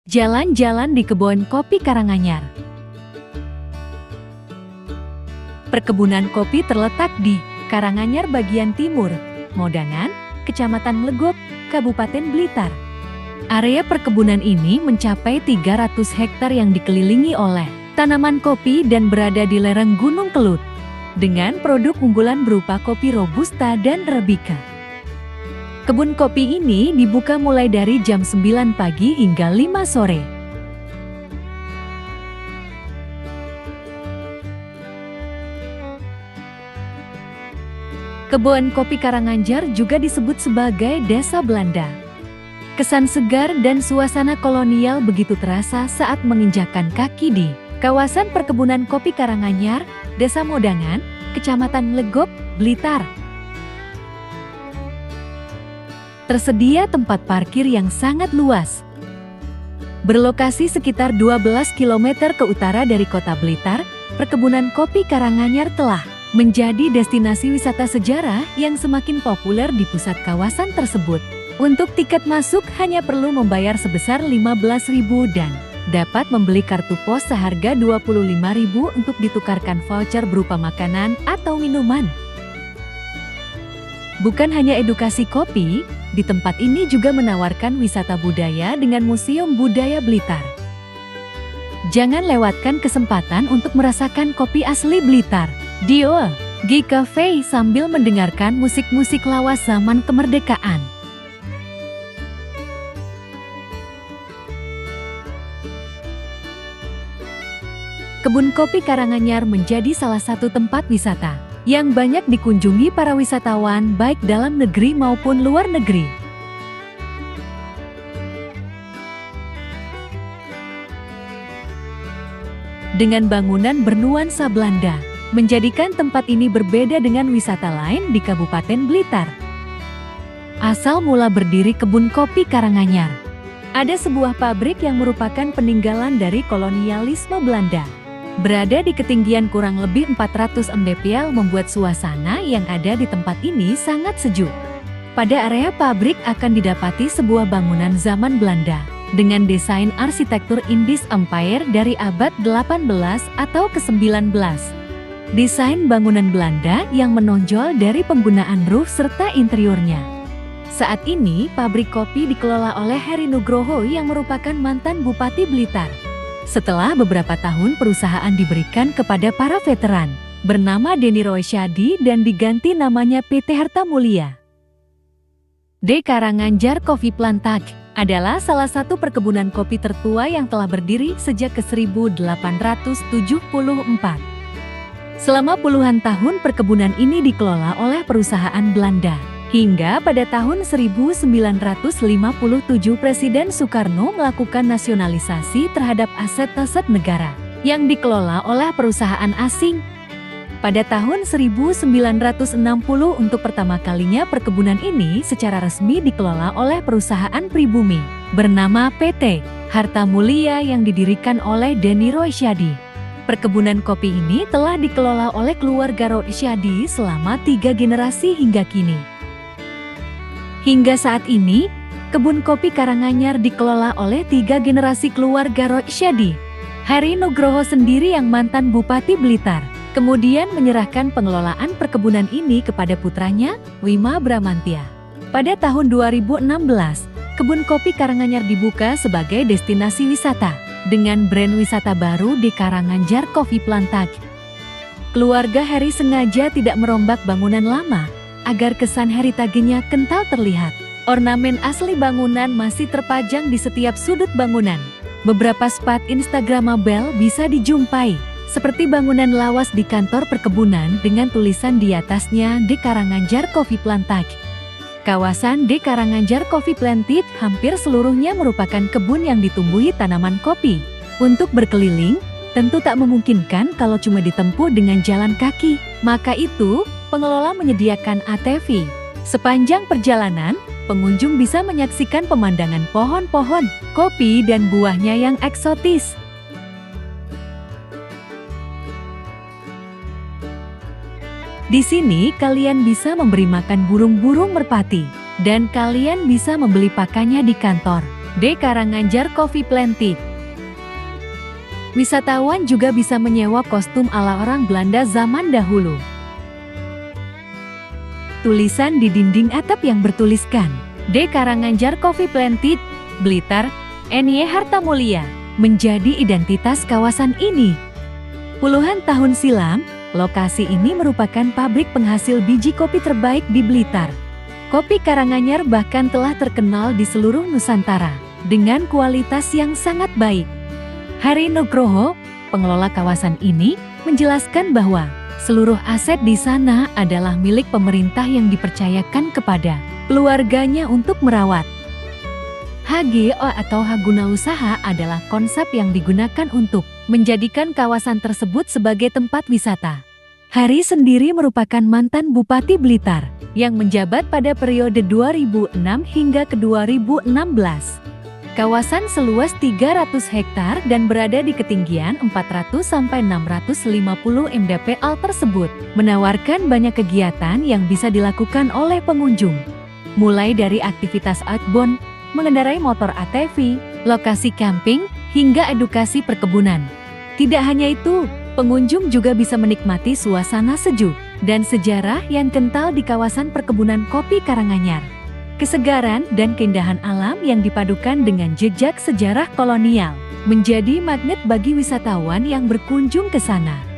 Jalan-jalan di kebun kopi Karanganyar. Perkebunan kopi terletak di Karanganyar bagian timur, Modangan, Kecamatan Legok, Kabupaten Blitar. Area perkebunan ini mencapai 300 hektar yang dikelilingi oleh tanaman kopi dan berada di lereng Gunung Kelut, dengan produk unggulan berupa kopi Robusta dan Arabica. Kebun kopi ini dibuka mulai dari jam 9 pagi hingga 5 sore. Kebun kopi Karanganyar juga disebut sebagai Desa Belanda. Kesan segar dan suasana kolonial begitu terasa saat menginjakkan kaki di kawasan perkebunan kopi Karanganyar, Desa Modangan, Kecamatan Legok, Blitar. Tersedia tempat parkir yang sangat luas. Berlokasi sekitar 12 km ke utara dari kota Blitar, perkebunan kopi Karanganyar telah menjadi destinasi wisata sejarah yang semakin populer di pusat kawasan tersebut. Untuk tiket masuk hanya perlu membayar sebesar Rp15.000 dan dapat membeli kartu pos seharga Rp25.000 untuk ditukarkan voucher berupa makanan atau minuman. Bukan hanya edukasi kopi, di tempat ini juga menawarkan wisata budaya dengan Museum Budaya Blitar. Jangan lewatkan kesempatan untuk merasakan kopi asli Blitar di Gi Cafe sambil mendengarkan musik-musik lawas zaman kemerdekaan. Kebun kopi Karanganyar menjadi salah satu tempat wisata yang banyak dikunjungi para wisatawan baik dalam negeri maupun luar negeri. Dengan bangunan bernuansa Belanda, menjadikan tempat ini berbeda dengan wisata lain di Kabupaten Blitar. Asal mula berdiri kebun kopi Karanganyar, ada sebuah pabrik yang merupakan peninggalan dari kolonialisme Belanda. Berada di ketinggian kurang lebih 400 mdpl membuat suasana yang ada di tempat ini sangat sejuk. Pada area pabrik akan didapati sebuah bangunan zaman Belanda dengan desain arsitektur Indisch Empire dari abad 18 atau ke-19. Desain bangunan Belanda yang menonjol dari penggunaan roof serta interiornya. Saat ini pabrik kopi dikelola oleh Heri Nugroho yang merupakan mantan Bupati Blitar. Setelah beberapa tahun perusahaan diberikan kepada para veteran, bernama Denny Roysyadi dan diganti namanya PT Harta Mulia. D. Karanganyar Coffee Plantage adalah salah satu perkebunan kopi tertua yang telah berdiri sejak ke 1874. Selama puluhan tahun perkebunan ini dikelola oleh perusahaan Belanda. Hingga pada tahun 1957 Presiden Soekarno melakukan nasionalisasi terhadap aset-aset negara yang dikelola oleh perusahaan asing. Pada tahun 1960 untuk pertama kalinya perkebunan ini secara resmi dikelola oleh perusahaan pribumi bernama PT Harta Mulia yang didirikan oleh Denny Roysyadi. Perkebunan kopi ini telah dikelola oleh keluarga Roysyadi selama 3 generasi hingga kini. Hingga saat ini, kebun kopi Karanganyar dikelola oleh 3 generasi keluarga Roysyadi. Heri Nugroho sendiri yang mantan Bupati Blitar, kemudian menyerahkan pengelolaan perkebunan ini kepada putranya, Wima Bramantya. Pada tahun 2016, kebun kopi Karanganyar dibuka sebagai destinasi wisata, dengan brand wisata baru di Karanganyar Coffee Plantage. Keluarga Heri sengaja tidak merombak bangunan lama, agar kesan heritagenya kental terlihat. Ornamen asli bangunan masih terpajang di setiap sudut bangunan. Beberapa spot instagramable bisa dijumpai, seperti bangunan lawas di kantor perkebunan dengan tulisan di atasnya D. Karanganyar Coffee Plantage. Kawasan D. Karanganyar Coffee Plantage hampir seluruhnya merupakan kebun yang ditumbuhi tanaman kopi. Untuk berkeliling, tentu tak memungkinkan kalau cuma ditempuh dengan jalan kaki. Maka itu, pengelola menyediakan ATV. Sepanjang perjalanan, pengunjung bisa menyaksikan pemandangan pohon-pohon, kopi dan buahnya yang eksotis. Di sini kalian bisa memberi makan burung-burung merpati, dan kalian bisa membeli pakannya di kantor. D. Karanganyar Coffee Plantage. Wisatawan juga bisa menyewa kostum ala orang Belanda zaman dahulu. Tulisan di dinding atap yang bertuliskan D. Karanganyar Coffee Plantage, Blitar, N.Y. Hartamulya, menjadi identitas kawasan ini. Puluhan tahun silam, lokasi ini merupakan pabrik penghasil biji kopi terbaik di Blitar. Kopi Karanganyar bahkan telah terkenal di seluruh Nusantara dengan kualitas yang sangat baik. Hari Nugroho, pengelola kawasan ini, menjelaskan bahwa seluruh aset di sana adalah milik pemerintah yang dipercayakan kepada keluarganya untuk merawat. HGO atau hak guna usaha adalah konsep yang digunakan untuk menjadikan kawasan tersebut sebagai tempat wisata. Hari sendiri merupakan mantan Bupati Blitar yang menjabat pada periode 2006 hingga ke 2016. Kawasan seluas 300 hektar dan berada di ketinggian 400-650 mdpl tersebut menawarkan banyak kegiatan yang bisa dilakukan oleh pengunjung. Mulai dari aktivitas outbound, mengendarai motor ATV, lokasi camping, hingga edukasi perkebunan. Tidak hanya itu, pengunjung juga bisa menikmati suasana sejuk dan sejarah yang kental di kawasan perkebunan kopi Karanganyar. Kesegaran dan keindahan alam yang dipadukan dengan jejak sejarah kolonial menjadi magnet bagi wisatawan yang berkunjung ke sana.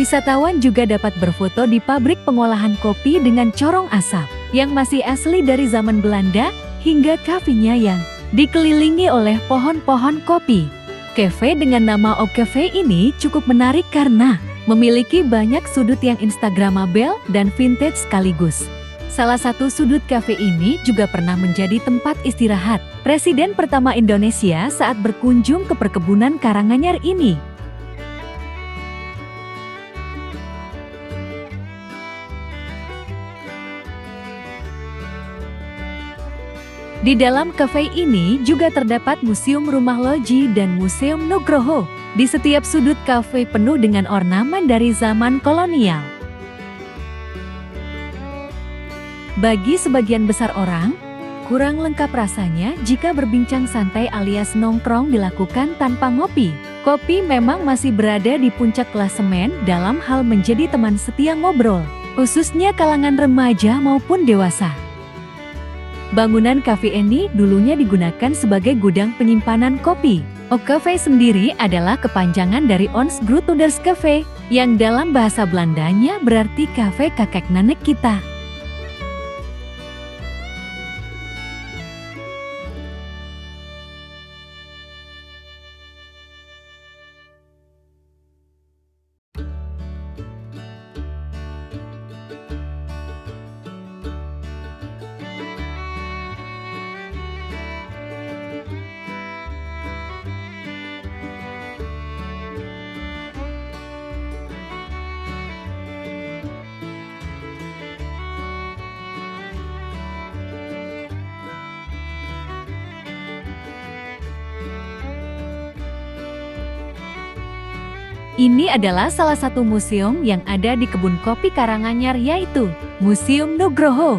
Wisatawan juga dapat berfoto di pabrik pengolahan kopi dengan corong asap yang masih asli dari zaman Belanda hingga kafenya yang dikelilingi oleh pohon-pohon kopi. Cafe dengan nama O Cafe ini cukup menarik karena memiliki banyak sudut yang instagramable dan vintage sekaligus. Salah satu sudut kafe ini juga pernah menjadi tempat istirahat Presiden pertama Indonesia saat berkunjung ke perkebunan Karanganyar ini. Di dalam kafe ini juga terdapat Museum Rumah Loji dan Museum Nugroho. Di setiap sudut kafe penuh dengan ornamen dari zaman kolonial. Bagi sebagian besar orang, kurang lengkap rasanya jika berbincang santai alias nongkrong dilakukan tanpa ngopi. Kopi memang masih berada di puncak klasemen dalam hal menjadi teman setia ngobrol, khususnya kalangan remaja maupun dewasa. Bangunan kafe ini dulunya digunakan sebagai gudang penyimpanan kopi. O Cafe sendiri adalah kepanjangan dari Ons Grootmoeders Cafe, yang dalam bahasa Belandanya berarti kafe kakek nenek kita. Ini adalah salah satu museum yang ada di kebun kopi Karanganyar, yaitu Museum Nugroho.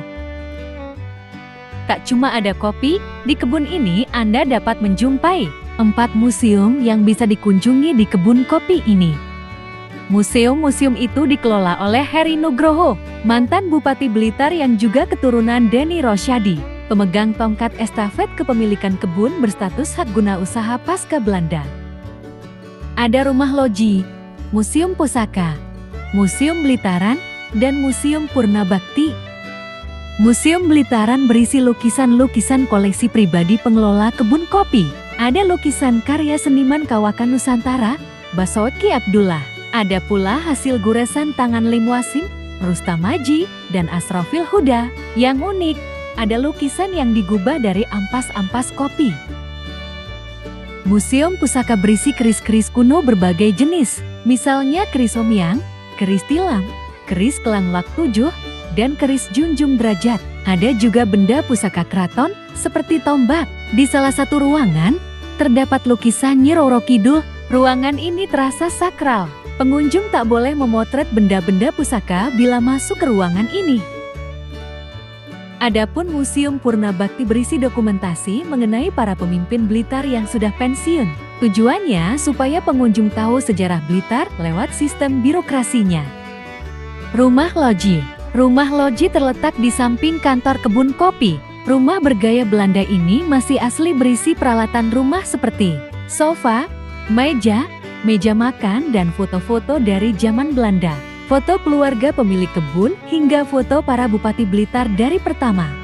Tak cuma ada kopi, di kebun ini Anda dapat menjumpai 4 museum yang bisa dikunjungi di kebun kopi ini. Museum-museum itu dikelola oleh Heri Nugroho, mantan Bupati Blitar yang juga keturunan Denny Rosyadi, pemegang tongkat estafet kepemilikan kebun berstatus hak guna usaha pasca Belanda. Ada Rumah Loji, Museum Pusaka, Museum Blitaran, dan Museum Purna Bakti. Museum Belitaran berisi lukisan-lukisan koleksi pribadi pengelola kebun kopi. Ada lukisan karya seniman kawakan Nusantara, Basuki Abdullah. Ada pula hasil goresan tangan Lim Wasim, Rustam Maji, dan Asrafil Huda. Yang unik, ada lukisan yang digubah dari ampas-ampas kopi. Museum Pusaka berisi keris-keris kuno berbagai jenis, misalnya keris Somyang, keris Tilam, keris Kelang Lak 7, dan keris Junjung Derajat. Ada juga benda pusaka keraton seperti tombak. Di salah satu ruangan, terdapat lukisan Nyi Roro Kidul. Ruangan ini terasa sakral. Pengunjung tak boleh memotret benda-benda pusaka bila masuk ke ruangan ini. Adapun Museum Purna Bakti berisi dokumentasi mengenai para pemimpin Blitar yang sudah pensiun. Tujuannya supaya pengunjung tahu sejarah Blitar lewat sistem birokrasinya. Rumah Loji. Rumah Loji terletak di samping kantor kebun kopi. Rumah bergaya Belanda ini masih asli berisi peralatan rumah seperti sofa, meja, meja makan, dan foto-foto dari zaman Belanda. Foto keluarga pemilik kebun hingga foto para Bupati Blitar dari pertama.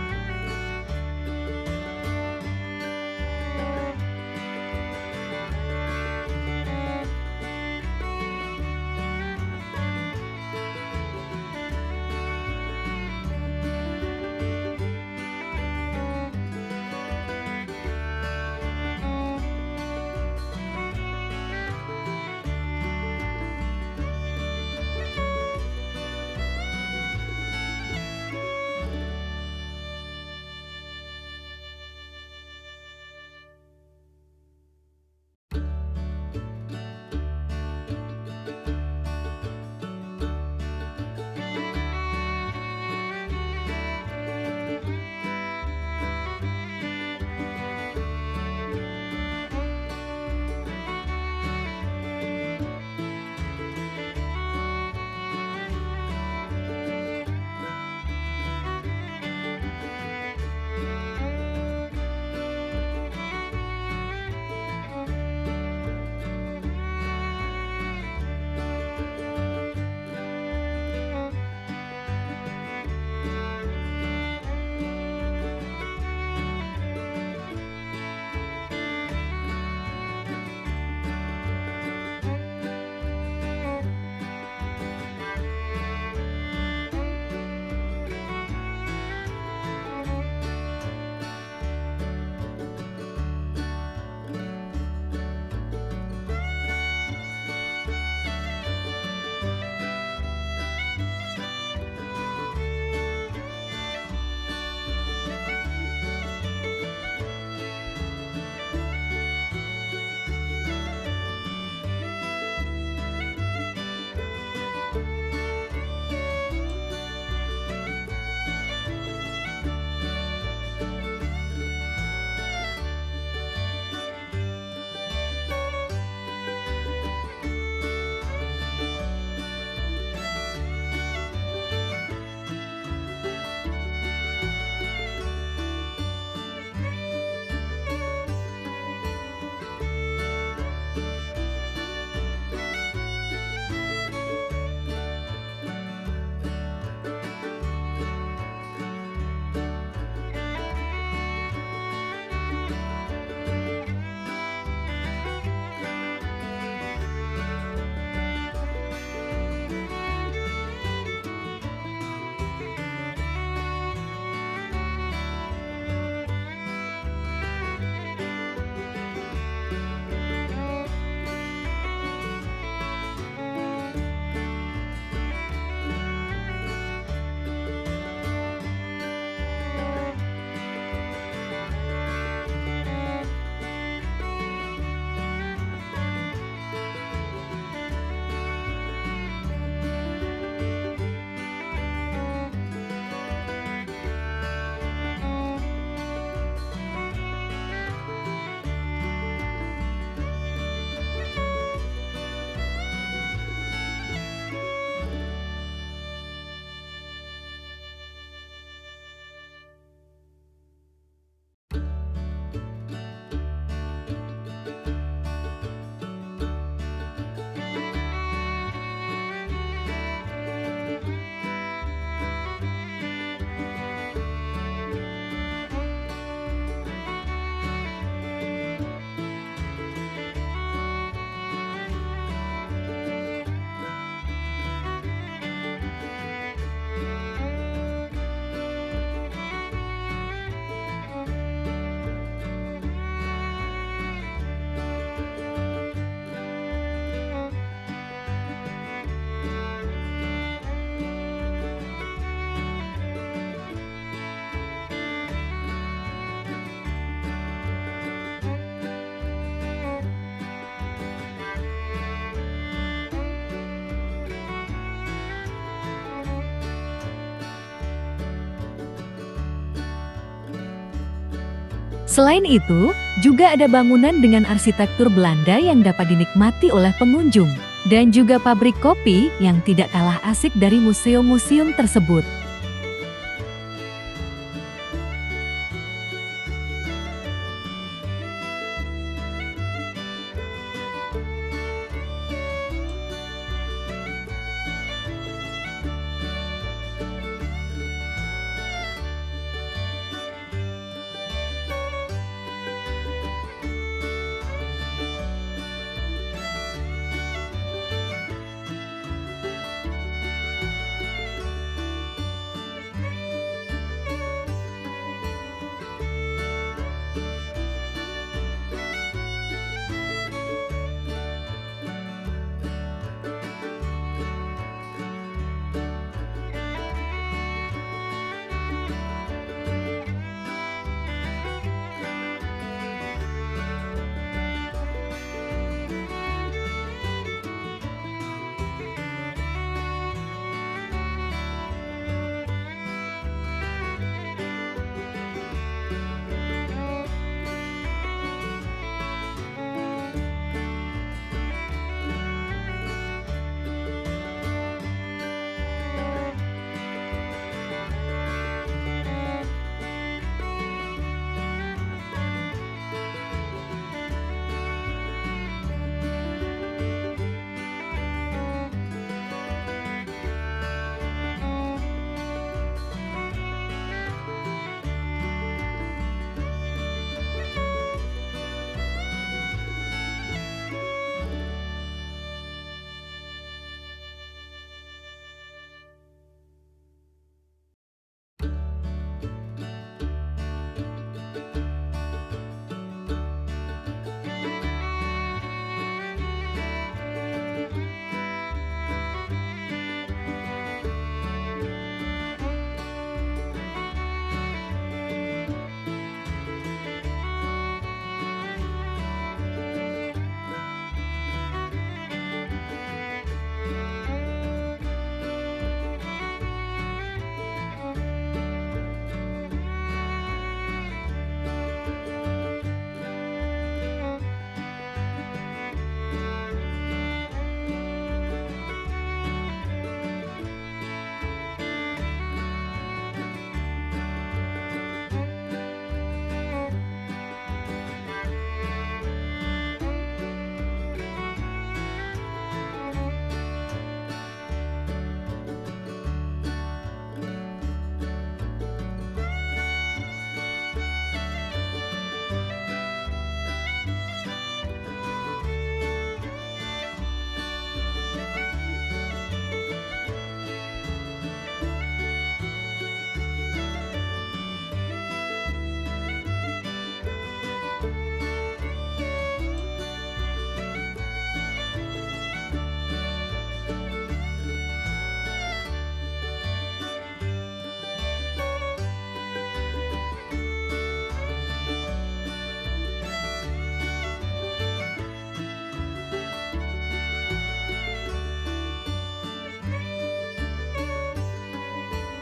Selain itu, juga ada bangunan dengan arsitektur Belanda yang dapat dinikmati oleh pengunjung, dan juga pabrik kopi yang tidak kalah asik dari museum-museum tersebut.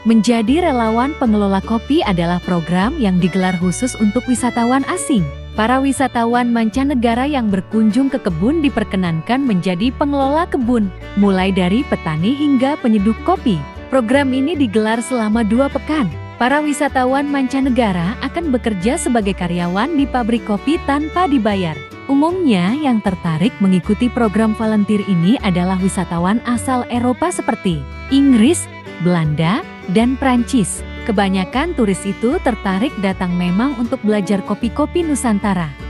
Menjadi relawan pengelola kopi adalah program yang digelar khusus untuk wisatawan asing. Para wisatawan mancanegara yang berkunjung ke kebun diperkenankan menjadi pengelola kebun, mulai dari petani hingga penyeduh kopi. Program ini digelar selama 2 pekan. Para wisatawan mancanegara akan bekerja sebagai karyawan di pabrik kopi tanpa dibayar. Umumnya yang tertarik mengikuti program volunteer ini adalah wisatawan asal Eropa seperti Inggris, Belanda, dan Prancis. Kebanyakan turis itu tertarik datang memang untuk belajar kopi-kopi Nusantara.